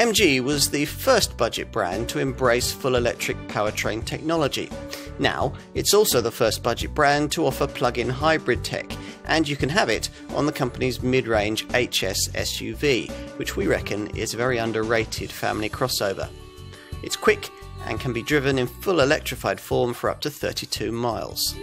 MG was the first budget brand to embrace full electric powertrain technology. Now, it's also the first budget brand to offer plug-in hybrid tech, and you can have it on the company's mid-range HS SUV, which we reckon is a very underrated family crossover. It's quick and can be driven in full electrified form for up to 32 miles.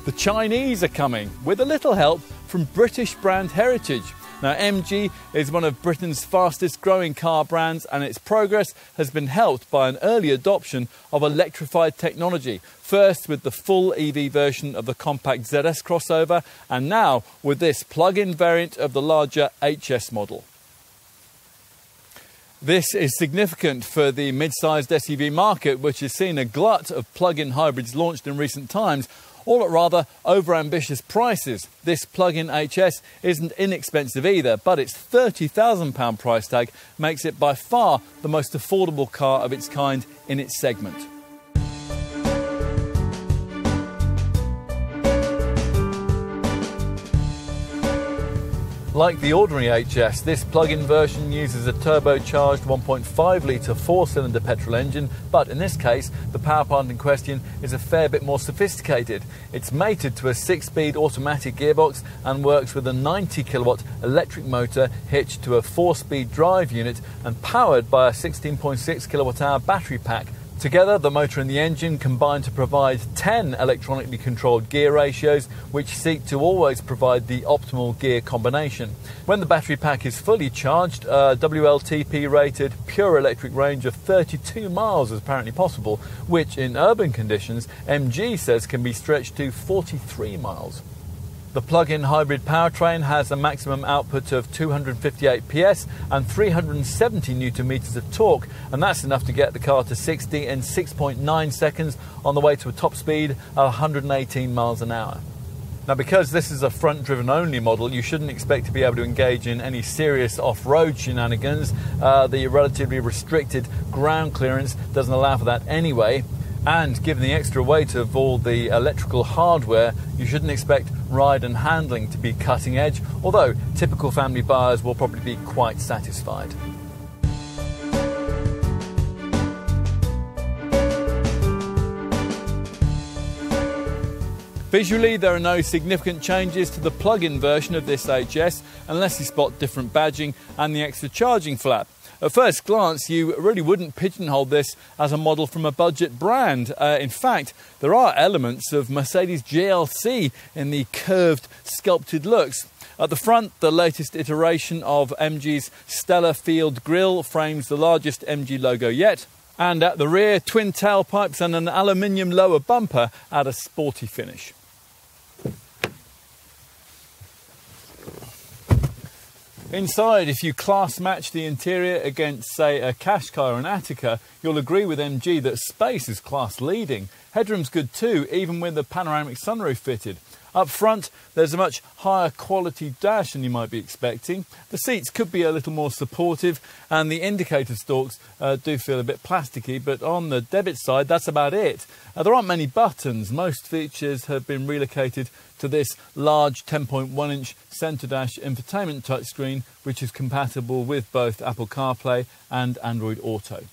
The Chinese are coming, with a little help from British brand heritage. Now, MG is one of Britain's fastest growing car brands, and its progress has been helped by an early adoption of electrified technology. First with the full EV version of the compact ZS crossover, and now with this plug-in variant of the larger HS model. This is significant for the mid-sized SUV market, which has seen a glut of plug-in hybrids launched in recent times, all at rather over-ambitious prices. This plug-in HS isn't inexpensive either, but its £30,000 price tag makes it by far the most affordable car of its kind in its segment. Like the ordinary HS, this plug-in version uses a turbocharged 1.5-litre four-cylinder petrol engine, but in this case, the power plant in question is a fair bit more sophisticated. It's mated to a 6-speed automatic gearbox and works with a 90-kilowatt electric motor hitched to a 4-speed drive unit and powered by a 16.6 kilowatt-hour battery pack. Together, the motor and the engine combine to provide 10 electronically controlled gear ratios, which seek to always provide the optimal gear combination. When the battery pack is fully charged, a WLTP-rated pure electric range of 32 miles is apparently possible, which in urban conditions, MG says can be stretched to 43 miles. The plug-in hybrid powertrain has a maximum output of 258 PS and 370 Nm of torque, and that's enough to get the car to 60 in 6.9 seconds on the way to a top speed of 118 miles an hour. Now, because this is a front-driven only model, you shouldn't expect to be able to engage in any serious off-road shenanigans. The relatively restricted ground clearance doesn't allow for that anyway. And given the extra weight of all the electrical hardware, you shouldn't expect ride and handling to be cutting edge, although typical family buyers will probably be quite satisfied. Visually, there are no significant changes to the plug-in version of this HS, unless you spot different badging and the extra charging flap. At first glance, you really wouldn't pigeonhole this as a model from a budget brand. In fact, there are elements of Mercedes GLC in the curved, sculpted looks. At the front, the latest iteration of MG's Stellar Field grille frames the largest MG logo yet. And at the rear, twin tailpipes and an aluminium lower bumper add a sporty finish. Inside, if you class match the interior against, say, a Qashqai or an Attica, you'll agree with MG that space is class leading. Headroom's good too, even with the panoramic sunroof fitted. Up front, there's a much higher quality dash than you might be expecting. The seats could be a little more supportive, and the indicator stalks do feel a bit plasticky, but on the debit side, that's about it. There aren't many buttons. Most features have been relocated to this large 10.1-inch centre dash infotainment touchscreen, which is compatible with both Apple CarPlay and Android Auto.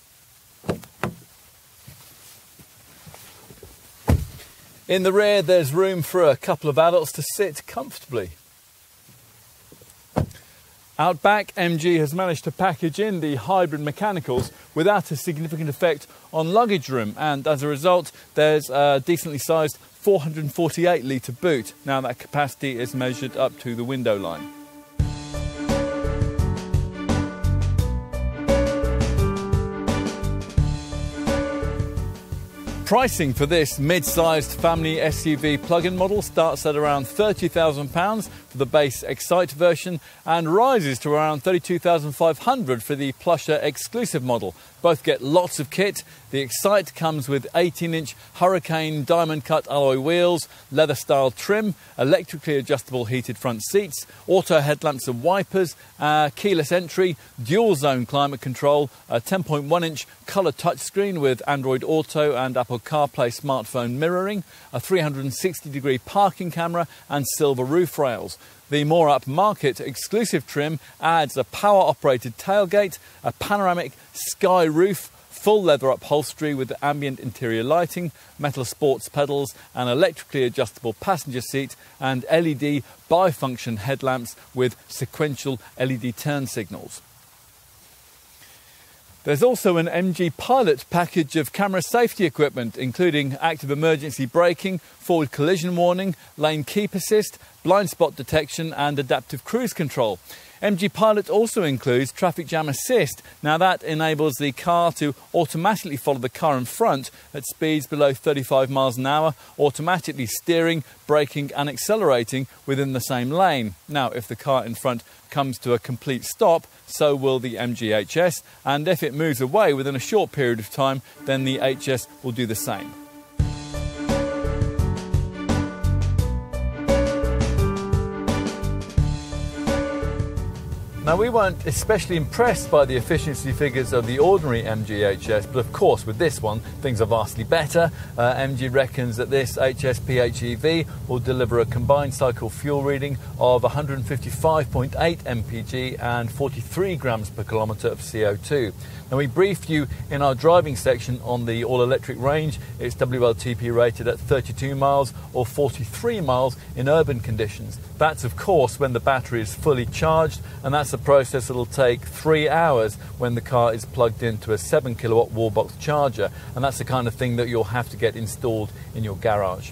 In the rear, there's room for a couple of adults to sit comfortably. Out back, MG has managed to package in the hybrid mechanicals without a significant effect on luggage room, and as a result, there's a decently sized 448-litre boot. Now, that capacity is measured up to the window line. Pricing for this mid-sized family SUV plug-in model starts at around £30,000 for the base Excite version and rises to around £32,500 for the plusher exclusive model. Both get lots of kit. The Excite comes with 18-inch Hurricane diamond-cut alloy wheels, leather-style trim, electrically adjustable heated front seats, auto headlamps and wipers, keyless entry, dual-zone climate control, a 10.1-inch colour touchscreen with Android Auto and Apple Apple CarPlay smartphone mirroring, a 360-degree parking camera and silver roof rails. The more upmarket exclusive trim adds a power-operated tailgate, a panoramic sky roof, full leather upholstery with ambient interior lighting, metal sports pedals, an electrically adjustable passenger seat and LED bifunction headlamps with sequential LED turn signals. There's also an MG Pilot package of camera safety equipment, including active emergency braking, forward collision warning, lane keep assist, blind spot detection and adaptive cruise control. MG Pilot also includes traffic jam assist. Now that enables the car to automatically follow the car in front at speeds below 35 miles an hour, automatically steering, braking and accelerating within the same lane. Now if the car in front comes to a complete stop, so will the MG HS, and if it moves away within a short period of time, then the HS will do the same. Now, we weren't especially impressed by the efficiency figures of the ordinary MG HS, but of course with this one things are vastly better. MG reckons that this HS PHEV will deliver a combined cycle fuel reading of 155.8 mpg and 43 grams per kilometre of CO2. Now, we briefed you in our driving section on the all-electric range. It's WLTP rated at 32 miles or 43 miles in urban conditions. That's of course when the battery is fully charged, and that's a process that'll take 3 hours when the car is plugged into a 7 kilowatt wallbox charger, and that's the kind of thing that you'll have to get installed in your garage.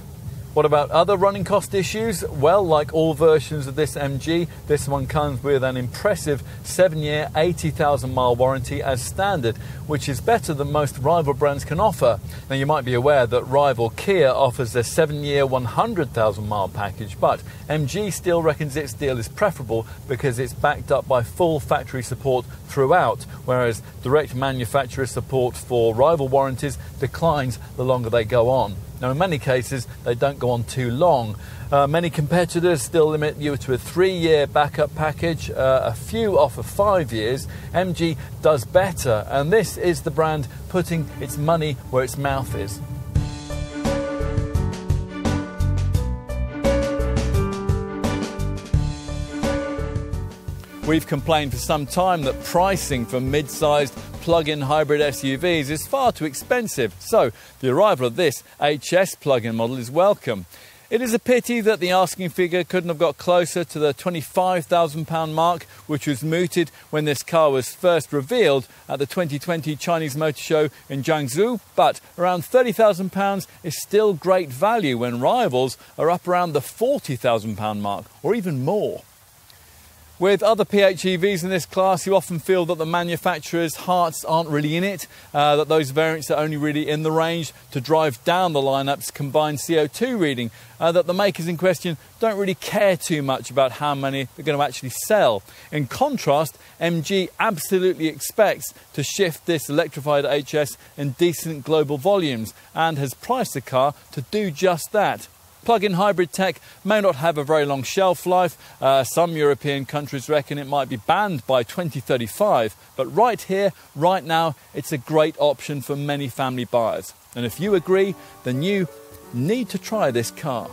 What about other running cost issues? Well, like all versions of this MG, this one comes with an impressive 7-year, 80,000 mile warranty as standard, which is better than most rival brands can offer. Now, you might be aware that rival Kia offers a 7-year, 100,000 mile package, but MG still reckons its deal is preferable because it's backed up by full factory support throughout, whereas direct manufacturer support for rival warranties declines the longer they go on. Now, in many cases, they don't go on too long. Many competitors still limit you to a 3-year backup package. A few offer 5 years. MG does better, and this is the brand putting its money where its mouth is. We've complained for some time that pricing for mid-sized plug-in hybrid SUVs is far too expensive, so the arrival of this HS plug-in model is welcome. It is a pity that the asking figure couldn't have got closer to the £25,000 mark, which was mooted when this car was first revealed at the 2020 Chinese Motor Show in Jiangsu, but around £30,000 is still great value when rivals are up around the £40,000 mark, or even more. With other PHEVs in this class, you often feel that the manufacturers' hearts aren't really in it, that those variants are only really in the range to drive down the lineup's combined CO2 reading, that the makers in question don't really care too much about how many they're going to actually sell. In contrast, MG absolutely expects to shift this electrified HS in decent global volumes and has priced the car to do just that. Plug-in hybrid tech may not have a very long shelf life. Some European countries reckon it might be banned by 2035. But right here, right now, it's a great option for many family buyers. And if you agree, then you need to try this car.